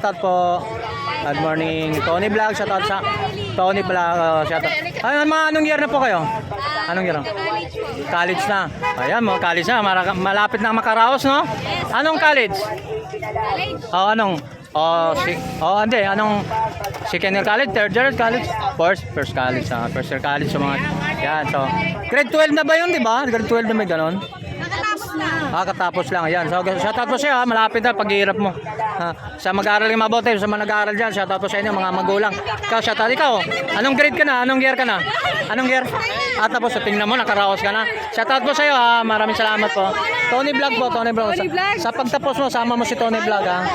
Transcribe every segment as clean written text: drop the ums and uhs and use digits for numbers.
Shoutout po. Good morning. Tony Vlog. Shoutout sa Tony Vlog. Shoutout. Ay, anong year na po kayo? Anong year? College na. Ayan mo, college na. Malapit na makaraos, no? Anong college? Oh, anong? Hindi. Anong second year college? Third year college? First college. First year college. So, mga, yan. So, grade 12 na ba yun, di ba? Grade 12 na may ganon? Katapos lang. Ayan. So, shoutout po siya. Malapit na paghihirap mo. Sa mag-aaral yung mabuti. Sa mga nag-aaral dyan. Shoutout po sa inyo, mga magulang. Ikaw, shoutout. Ikaw, anong grade ka na? Anong year ka na? Anong year? Tapos, tingnan mo, nakaraos ka na. Shoutout po sa iyo, ha. Maraming salamat po. Tony Vlog po, Tony Vlog. Sa pagtapos mo, sama mo si Tony Vlog, ha.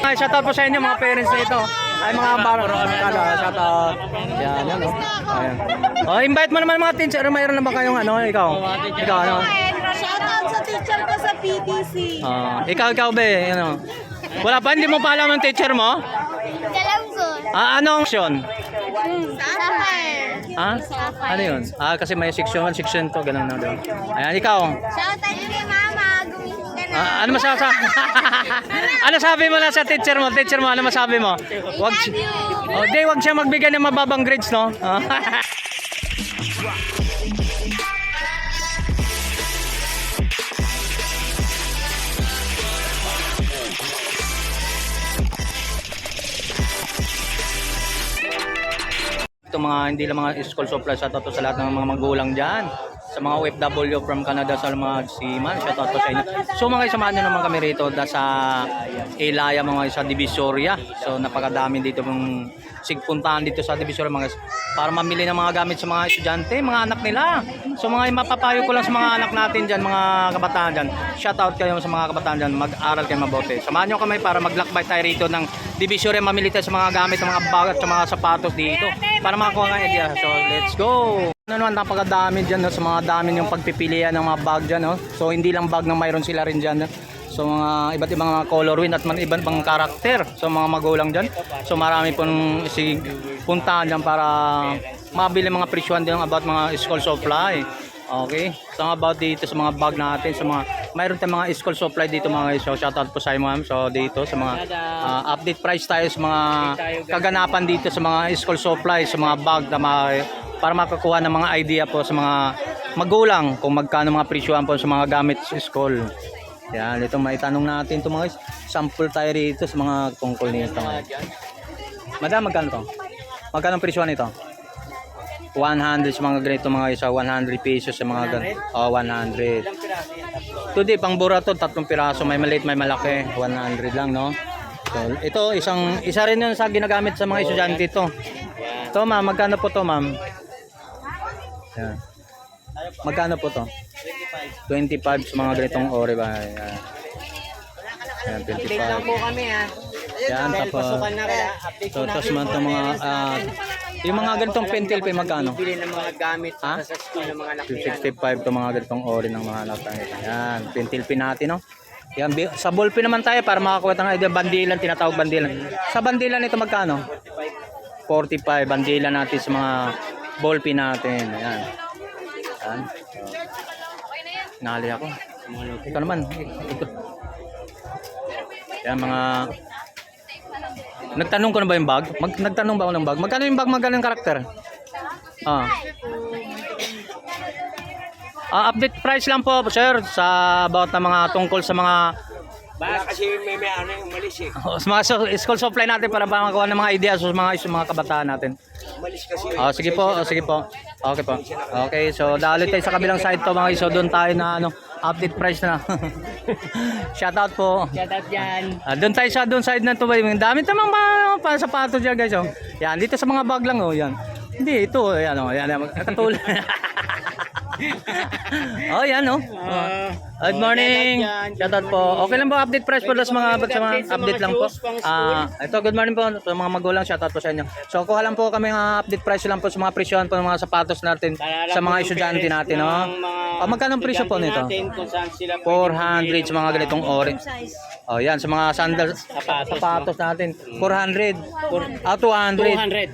Ay, shoutout po sa inyo, mga parents na ito. Ay, mga shoutout. Yan, yan, o. Ayan. Invite mo naman mga teacher. Mayroon na ba kayong ano? Ikaw, ano? Shoutout sa teacher ko sa PDC. Ikaw be, ano? Wala pa, hindi mo pa alam ang teacher mo? Alam ko. Anong section? Sapphire. Ano yun? Kasi may section 1, section 2, ganun na doon. Ayan, ikaw. Shoutout kay mama. Gumising ka na. Ano masasabi? Ano sabi mo na sa teacher mo? Teacher mo, ano masabi mo? Wag siya magbigay ng mababang grades, no? Ito mga hindi lang mga school supplies, shoutout sa lahat ng mga magulang dyan, sa mga OFW from Canada, sa mga seaman, shoutout po sa inyo. So mga isamahan nyo naman kami rito sa Ilaya, mga sa Divisoria. So napakadami dito mong sigpuntahan dito sa Divisoria mga para mamili ng mga gamit sa mga estudyante, mga anak nila. So mga mapapayo ko lang sa mga anak natin dyan, mga kabataan dyan, shoutout kayo sa mga kabataan dyan, mag-aral kayo mabuti. Samahan nyo kami para maglakbay tayo rito ng Divisoria, mamili tayo sa mga gamit, sa mga bag at sa mga sapatos dito para makakuha ng idea. So let's go! Ano naman, napakadami dyan, no? Sa mga dami yung pagpipilian ng mga bag dyan, no? So hindi lang bag na mayroon sila rin dyan, no? So mga iba't ibang mga color win at iba't ibang karakter. So mga magulang dyan, so marami pong puntahan dyan para mabili mga presyuhan din about mga school supply. Okay, so about dito sa mga bag natin, sa mga mayroon tayong mga school supply dito mga guys. So shoutout po sa inyo, ma'am. So dito sa mga update price tayo sa mga kaganapan dito sa mga school supply, sa mga bag na para makakuha ng mga idea po sa mga magulang kung magkano mga presyuhan po sa mga gamit sa school. Yan, ito maitanong natin ito mga guys. Sample tayo rito sa mga tungkol nito. Madam, magkano to? Magkano ang presyuhan nito? 100 sa mga ganito mga isa, 100 pesos sa mga ganito. 100. Today pang bura to, 3 piraso, may maliit, may malaki, 100 lang, no? So, ito isa rin 'yun sa ginagamit sa mga estudyante ito. To, ma'am, magkano po to, ma'am? Yan. Magkano po to? 25 sa mga ganitong ore ba? Yan. Yan, 25. Update lang po kami, ha. Yan, tapos pasukan na kaya update so, tapos man itong mga yung mga ganitong pentel pa magkano? bibili ng mga gamit sa school ng mga anak nila. 65 to mga ganitong ori ng mga anak nila. Yan, pentel pin natin, no? Yan, sa ball pin naman tayo para makakuha ng idea. Bandilan, tinatawag bandilan. Sa bandilan ito magkano? 45 bandilan natin sa mga ball pin natin. Ayan. Yan. Nali ako. Ito naman. Ito. Yan mga nagtanong ko na ba yung bag? Nagtanong ba ako ng bag? Magkano yung bag? Magkano yung karakter? Update price lang po, sir, sa about na mga tungkol sa mga Baka kasi may ano yung umalis, sa mga school supply natin para makakuha ng mga ideas sa mga kabataan natin. Umalis kasi. Sige po, sige po. Okay po. Okay, so dali tayo sa kabilang side to mga iso, doon tayo na update price na. Shout out po. Shout out dyan. Doon tayo sa doon side na to, yung dami namang pa sapatos diyan, guys. Yan, dito sa mga bag lang yan. Hindi ito, yan yan katulad. Yan good morning. Shout out po. Okay lang po update price po sa mga update lang po. Ito good morning po sa mga magulang, shout out po sa inyo. So kuha lang po kami ng update price lang po sa mga presyohan po ng mga sapatos natin sa mga estudyante natin, no. Magkano ang presyo po nito? 400 sa mga ganitong orange. Yan sa mga sandals sapatos natin. 400. 200.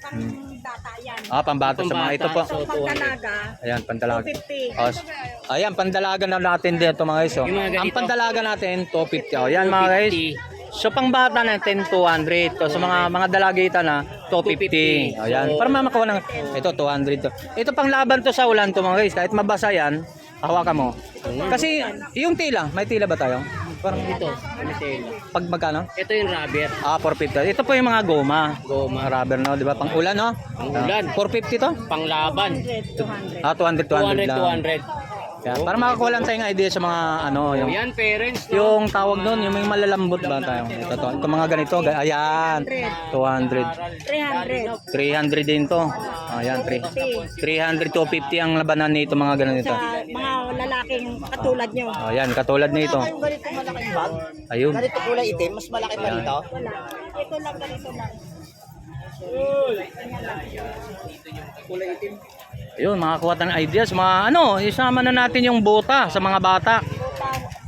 Yung bata yan. Pambata sa mga ito po. Pagdalaga. Ayan, pandalaga. 250. Ayan, pandalaga na natin dito mga guys. Ang pandalaga natin, 250. Ayan mga guys. So pang bata na 10-200. So sa mga dalagita na 250. Ayan. Para makakuha ng ito 200 to. Ito pang laban to sa ulan to mga guys. Kahit mabasa yan, hawakan mo. Kasi yung tila, may tila ba tayo? Parang Ito, Amitela. pag magkano? Ito yung rubber. 450. Ito po yung mga goma. Goma. Mga rubber no, di ba? Pang ulan no? Pang ulan. 450 to? Panglaban. 200. 200 lang. 200. Kaya, para makakuha lang tayong idea sa mga ano, yung Yan, parents. yung tawag doon, yung may malalambot ba tayo? Ito mga ganito, ayan. 200. 300. 300 din to. Ayan, 300 250 ang labanan nito mga ganito. Sa mga lalaking katulad nyo. Ayan, katulad nito. Ganito malaking bag. Ayun. Ganito kulay itim, mas malaki pa rito. Wala. Ito lang, ganito lang. Kulay itim. Ayun, makakuha tayong ideas, mga ano, isama na natin yung bota sa mga bata.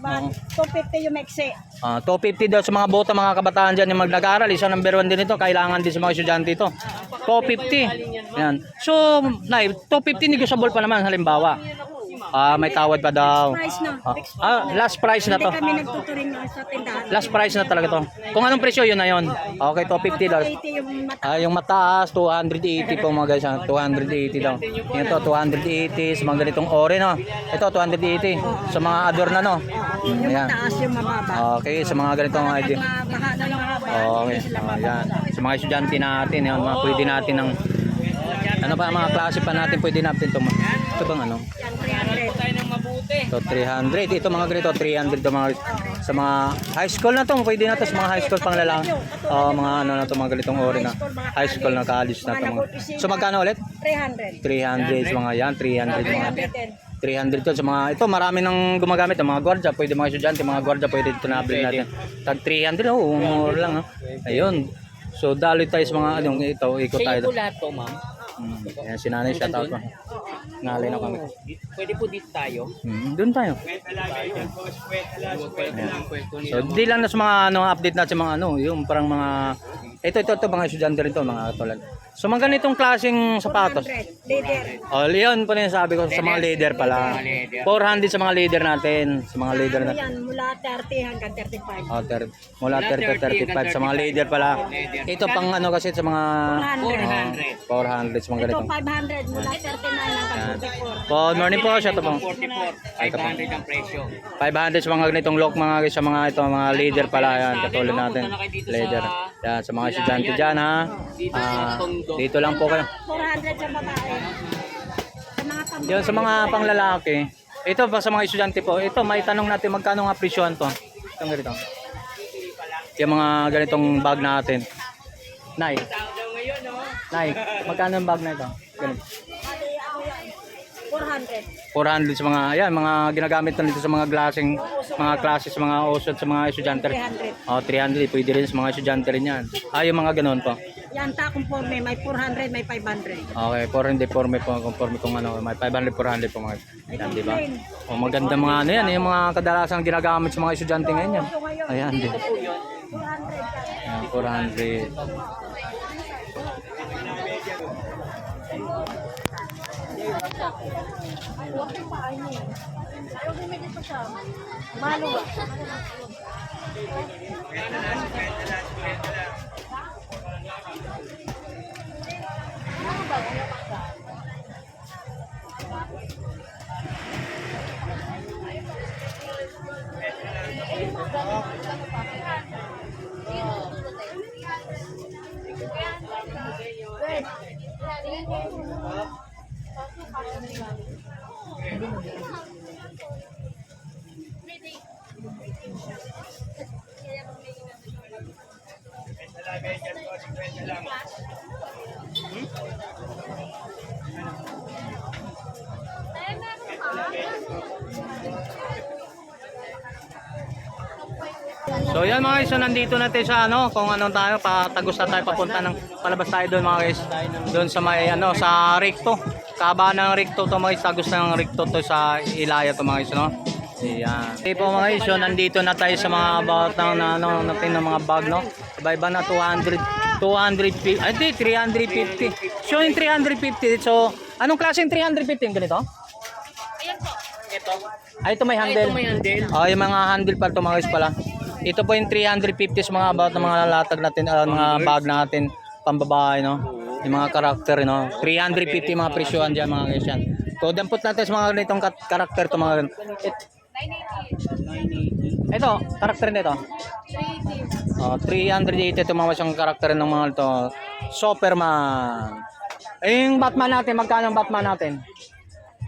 250 yung meksi. 250 daw sa mga bota, mga kabataan dyan yung nag-aaral. Isa number 1 din ito, kailangan din sa mga estudyante ito. 250. Yan. So, Nay, 250 negotiable pa naman halimbawa. May tawad pa daw. Price na. Last price na Hindi to. kami nagtuturing sa tindahan. Last price na talaga to. Kung anong presyo yun na yun. Okay, 250 daw. 280 yung mata. Yung mataas, 280 po mga guys. 280 daw. Ito, 280 sa mga ganitong ore, no? Ito, 280 sa mga ador na, no? Yung Ayan. mataas yung mababa. Okay, sa mga ganitong idea. Baha na yung mababa. Okay, ayan. Sa mga estudyante natin, yun, mga pwede natin ng ano pa, mga klase pa natin pwede natin ito. Ito bang ano? Yan, 300. Tayo ng mabuti. Ito, 300. Ito mga ganito, 300 to mga sa mga high school na to, pwede na to sa mga high school pang lalaki. Mga ano na to, mga ganitong ore na. High school na, college na to. Mga. So magkano ulit? 300. 300 sa mga yan, 300 mga 310. 300 to sa mga ito, marami nang gumagamit, mga gwardiya, pwede mga estudyante, mga gwardiya pwede dito na bilhin natin. Tag 300, mura lang ha. Ayun. So daloy tayo sa mga ano, ito, ikot tayo. Sa iyo po lahat to, ma'am. Ayan, si nanay, shout out po. Ngalay na kami. Pwede po dito tayo. Doon tayo. So, di lang na sa mga ano, update natin sa mga ano, yung parang mga ito mga estudyante rin to, mga katulad. So mga ganitong klaseng sapatos. 400. Leader. Yun po na yung sabi ko sa mga leader pala. 400 sa mga leader natin, sa mga leader Ano natin. yan, mula 30 hanggang 35. Mula 30 35 sa mga leader pala. Ito pang ano kasi sa mga 400 sa mga 400. Ito ganitong. 500 mula 39 hanggang 44. Good morning po, shout out po. 44. 500 ang presyo. 500 sa mga ganitong lock mga sa mga ito mga leader pala yan, katulad natin. Leader. Yan sa mga estudyante diyan ha. Dito lang po kayo. 400 sa babae. Sa mga pambabae. Yun sa mga panglalaki. Ito pa sa mga estudyante po. Ito may tanong natin magkano nga presyohan to. Itong ganito. Yung mga ganitong bag natin. Nay. Nay, magkano ang bag na ito? Ganito. 400. 400 sa mga ayan, mga ginagamit na dito sa mga klaseng mga klase sa mga usod sa mga estudyante. 300. 300 pwede rin sa mga estudyante rin yan. Yung mga ganoon po. Yan ta conforme, may 400, may 500. Okay, 400 conforme kung ano, may 500 400 po mga yan, di ba? Maganda mga ano yan, yung mga kadalasan ginagamit sa mga estudyante ngayon yan. Ayan din. 400. Ayan, 400. Malo ba? So yan mga guys, so nandito natin sa ano, kung anong tayo, patagos na tayo papunta ng palabas tayo doon mga guys. Doon sa may ano, sa Recto. Kaba ng Recto to mga guys, tagos ng Recto to sa Ilaya to mga guys, no? Ayan. Okay po mga guys, so nandito na tayo sa mga about ng ano, natin ng mga bag, no? Iba-iba na 250, ay di 350. So yung 350, so anong klaseng 350 yung ganito? Ayan po. Ito. Ay ito may handle. Ito may handle. Yung mga handle pa to mga guys pala. Ito po yung 350 sa mga about ng mga latag natin, mga bag natin, pambabae, no? Yung mga karakter, no? 350 mga presyohan dyan, mga guys yan. So, dampot natin sa mga ganitong karakter to mga ganito. Ito, karakter nito. 380 ito mga siyang karakter ng mga ito. Superman. Eh, yung Batman natin, magkano ang Batman natin?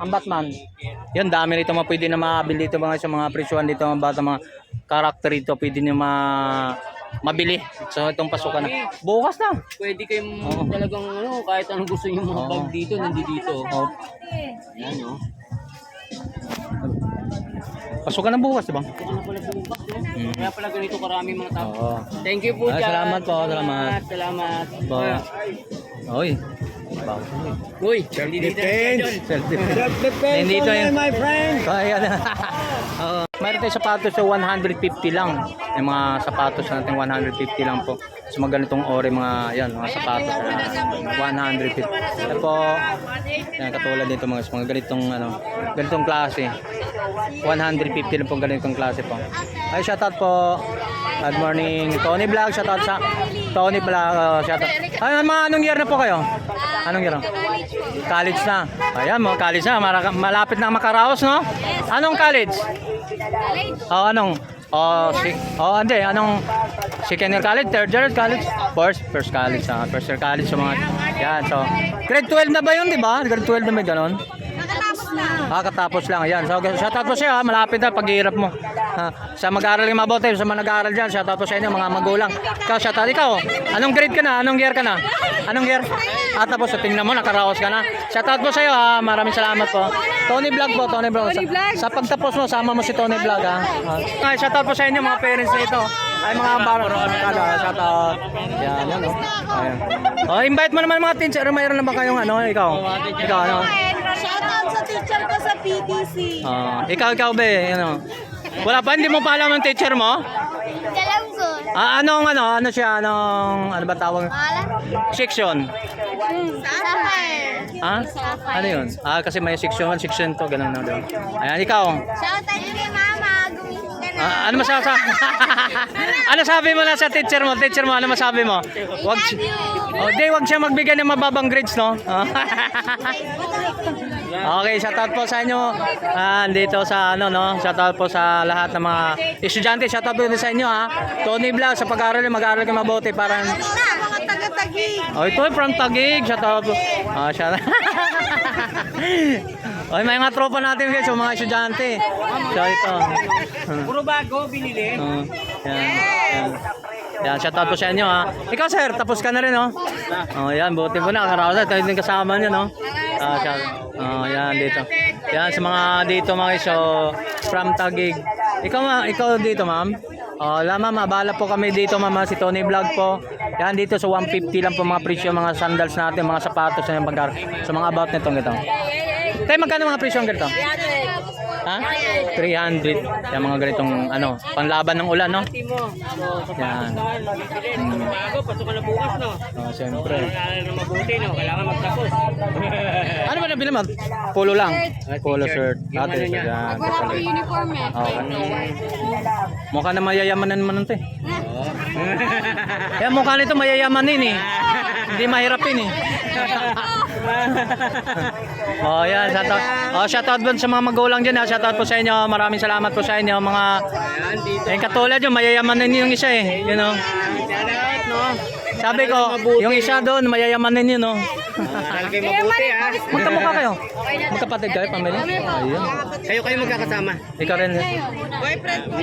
Ang Batman. Yan, dami rito mga pwede na mabili dito mga sa mga presyohan dito mga karakter dito pwede nyo mabili. So itong pasukan na. Bukas na. Pwede kayong talagang kahit anong gusto niyo mga bag dito, nandito. Oh. Yan, no? Pasukan na bukas, di ba? Ito ka na pala bukas, no? Kaya pala ganito karami mga tao. Oo. Thank you po, Jan. Salamat po, salamat. Salamat. Oy. Uy, self-defense. Nandito yun. My friend. Kaya na. Mayroon tayong sapatos sa 150 lang. Yung mga sapatos natin 150 lang po. So mga ganitong ori mga yan, mga sapatos na 150. Ito po. Yan katulad nito mga ganitong ganitong klase. 150 lang po ganitong klase po. Ay shoutout po. Good morning Tony Vlog. Shoutout sa Tony Vlog. Shoutout. Ay anong year na po kayo? Anong year? College na. Ayan mo, college na. Malapit na makaraos, no? Anong college? Oh, anong? Hindi. Anong second year college? Third year college? First college. First year college sa mga... Yan, so... Grade 12 na ba yun, di ba? Grade 12 na may ganon? Katapos lang. Ayan. So, shoutout po siya. Malapit na paghihirap mo. Sa mag-aaral yung mabuti. Sa mga nag-aaral dyan. Shoutout po sa inyo, mga magulang. Ikaw, shoutout. Ikaw, anong grade ka na? Anong year ka na? Anong year? Tapos, tingnan mo, nakaraos ka na. Shoutout po sa iyo, ha. Maraming salamat po. Tony Vlog po, Tony Vlog. Sa pagtapos mo, sama mo si Tony Vlog, ha. Ay, shoutout po sa inyo, mga parents nito. Ay, mga shoutout. Yan, yan, oh. Ayan. Invite mo naman mga teacher. Mayroon na ba kayong ikaw? Ikaw, ano? Shoutout sa teacher ko sa PDC. Ikaw be, wala pa, hindi mo pa alam ang teacher mo? Alam ko. Ano siya, ano ba tawag? Section. Sapphire. Ano yun? Kasi may section 1, section 2, ganun na doon. Ayan, ikaw. Shoutout kay mama. Gumising ka na. Ano masasabi? Ano sabi mo na sa teacher mo? Teacher mo, ano masabi mo? Wag siya magbigay ng mababang grades, no? Okay, shoutout po sa inyo. Dito sa shoutout po sa lahat ng mga estudyante. Shoutout po sa inyo, ha. Tony Vlog, sa pag-aaral, mag-aaral kayo mabuti para Mga taga-Taguig. ito from Taguig. Shoutout po. Shoutout. May mga tropa natin guys, yung mga estudyante. So ito. Puro bago, binili. Yan, shoutout po sa inyo, ha. Ikaw sir, tapos ka na rin, no? Yan, buti po na. Karawasan, tayo din kasama niyo, no? Yan, dito. Yan, sa mga dito mga iso from Taguig. Ikaw dito, ma'am. Ma'am, abala po kami dito, ma'am. Si Tony Vlog po. Yan, dito sa 150 lang po mga presyo, mga sandals natin, mga sapatos na yung pagkar. So mga about nitong ito. Tayo, magkano mga presyo ang ganito? 300. Yan mga ganitong panlaban ng ulan, no? Yan. Bago, pasok ka na bukas, no? Siyempre. Kailangan na mabuti, no? Kailangan magtapos. Ano ba nabili mo? Polo lang. Polo shirt. Yung ano niya. Yan. Wala po uniform eh. Mukha na mayayamanan naman ito eh. Kaya mukha nito mayayamanin eh. Hindi mahirapin eh. Yan, shoutout. Shoutout po sa mga magulang dyan, ha. Shoutout po sa inyo. Maraming salamat po sa inyo mga katulad yun, mayayamanin yung isa eh. Shoutout, no? Sabi ko, yung isa doon mayayamanin yun, no. Kailangan kayo mabuti, ha? Magkamukha kayo. Magkapatid kayo, pamilya. Ayun. Kayo magkakasama. Ikaw rin. Boyfriend ko.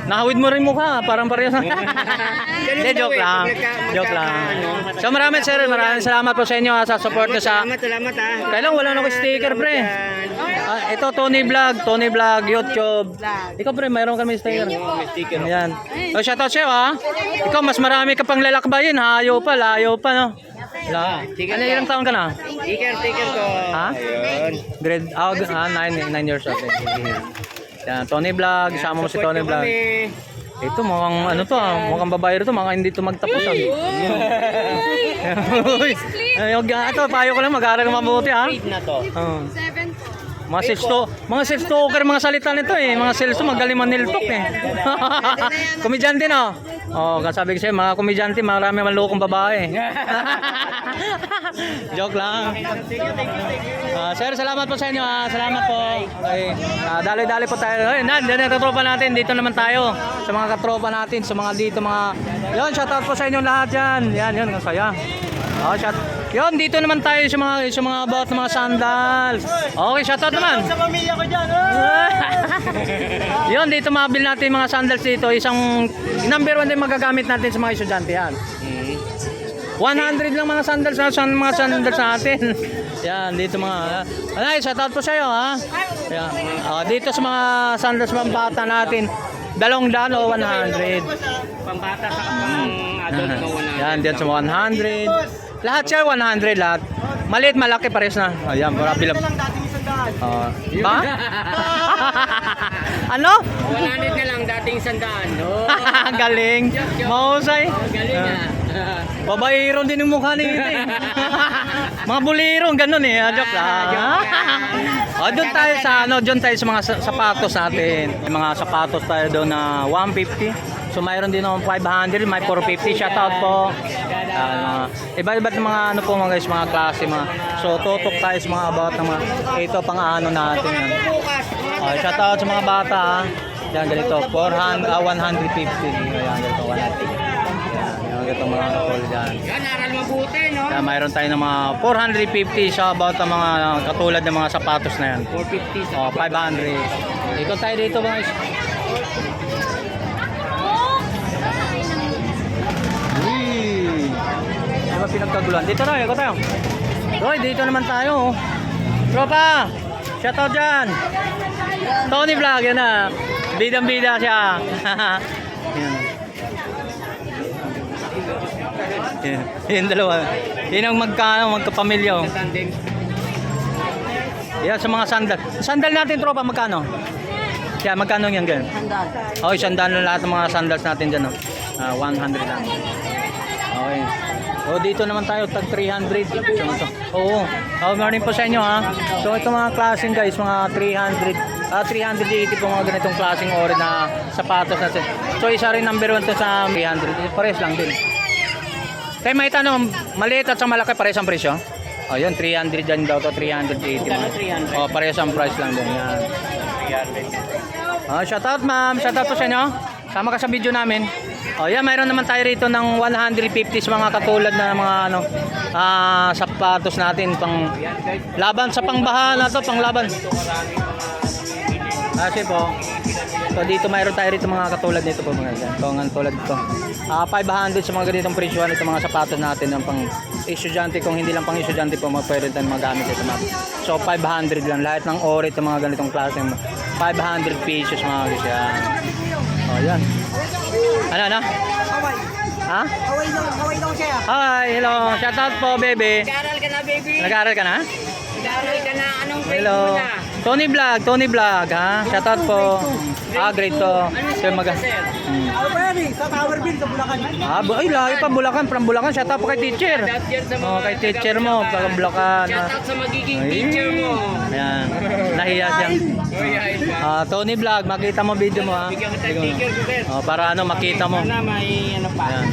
Nahawid mo rin mukha, parang parehas. Hindi, joke lang. Joke lang. So maraming sir, maraming salamat po sa inyo, ha, sa support nyo sa... Salamat, ha? Kailan wala na ako sticker, pre. Ito, Tony Vlog, YouTube. Ikaw, pre, mayroon kami sticker. Ayan. So, shoutout sa'yo, ha. Ikaw, mas marami ka pang lalakbayin, ha. Layo pa, no. Ano, ilang taon ka na? Sticker ko. Ha? Ayun. Grade, 9 years old. Yan, Tony Vlog, sama mo si Tony Vlog. Ito, mukhang mukhang babae rito, mukhang hindi ito magtapos. Ito, payo ko lang, mag-aaral ka mabuti, ha? Grade na to. 7 po. Mga self-stalker, mga salita nito eh. Mga sales magaling maniltok eh. Komedyante no? Oh, kasabi ko sa'yo, mga komedyante, marami malukong babae. Joke lang. Sir, salamat po sa inyo. Salamat po. Okay. Dali-dali po tayo. Ayun, yan, katropa natin. Dito naman tayo. Sa mga katropa natin, sa mga dito, mga... Yun, shoutout po sa inyo lahat yan. Yan, yun, ang saya. Oh, yun, dito naman tayo sa mga about ng mga sandals. Okay, shoutout naman. Sa pamilya ko dyan. Yun, dito mabil natin yung mga sandals dito. Isang number 1 din magagamit natin sa mga estudyante yan. 100 lang mga sandals natin. Yan, dito mga... Ay, shoutout po sa iyo, ha? Yan. Dito sa mga sandals mga bata natin, 200 o 100. Pambata sa pang adult na 100. Yan, dyan sa 100. Lahat siya 100 lahat. Maliit, malaki pares na. Ayan, para bilang. Ba? Ano? 100 na lang dating 100. No? Galing. Mahusay. Galing ah. Babaero din yung mukha nito eh. Mga bulirong ganun eh. Joke lang. Doon tayo sa doon tayo sa mga sapatos natin. May mga sapatos tayo doon na 150. So mayroon din akong 500, may 450. Shoutout po. Iba-iba ng mga ano po mga guys, mga klase mga. So tutok tayo sa mga about ng mga ito pang ano natin. Shoutout sa mga bata. Yan ganito 150. Yan ganito 150. Ito mga katulad dyan. Yan, aral mabuti, no? Kaya mayroon tayo ng mga 450 sa about ng mga katulad ng mga sapatos na yan. 450 Oh, 500. Ikot tayo dito mga guys. Di ba pinagkaguluhan? Dito tayo, ikot tayo. Roy, dito naman tayo. Tropa, shoutout dyan. Tony Vlog, yan na. Bidang-bida siya. Yan dalawa. Yan ang magkapamilya. Yan sa mga sandal. Sandal natin tropa magkano? Yan magkano yan ganyan? Oh, sandal na lahat ng mga sandals natin diyan, no. 100 lang. Okay. Oh, dito naman tayo tag 300. Oo. Oh, morning po sa inyo ha. So ito mga klaseng guys, mga 380 po mga ganitong klaseng ori na sapatos natin. So isa rin number 1 to sa 300. Pares lang din. Kaya may tanong, maliit at sa malaki pares ang presyo? O yun, 300 dyan daw to, 380. O, pares ang price lang din. Yan. Shoutout ma'am, shoutout po sa inyo. Sama ka sa video namin. O yan, mayroon naman tayo rito ng 150 sa mga katulad na mga ano, sapatos natin pang laban sa pangbaha na to, pang laban. Kasi po, so dito mayroon tayo rito mga katulad nito po mga yan. Ito nga tulad ito. 500 sa mga ganitong presyo ito mga sapatos natin ng pang estudyante, kung hindi lang pang estudyante po pwede tayong magamit ito natin. So 500 lang lahat ng ori ng mga ganitong klase. 500 pesos mga guys yan. Oh yan. Ano? Ha? Haway daw siya. Hi, hello. Shout out po, baby. Nag-aaral ka na, baby. Nag-aaral ka na? Nag-aaral ka na. Anong grade Hello. mo na? Tony Vlog, ha? Shout out po. Grade 2. So Pwede, sa Tower Bill, sa Bulacan. Ay, lahi pa Bulacan, from Bulacan. Shout out po kay teacher. Shoutout yan sa mga Oh, kay teacher mo, from Bulacan. Shoutout sa magiging Ay. teacher mo. Ayan. Nahiya siya. Tony Vlog, makita mo video mo, ha? Bigyan kita sticker ko, sir. Oh, para ano, makita mo. Sana may ano pa. Ayan.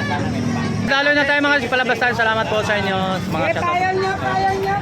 Sana may pa. Lalo na tayo mga palabas tayo. Salamat po sa inyo. Mga shoutout. Kaya niya.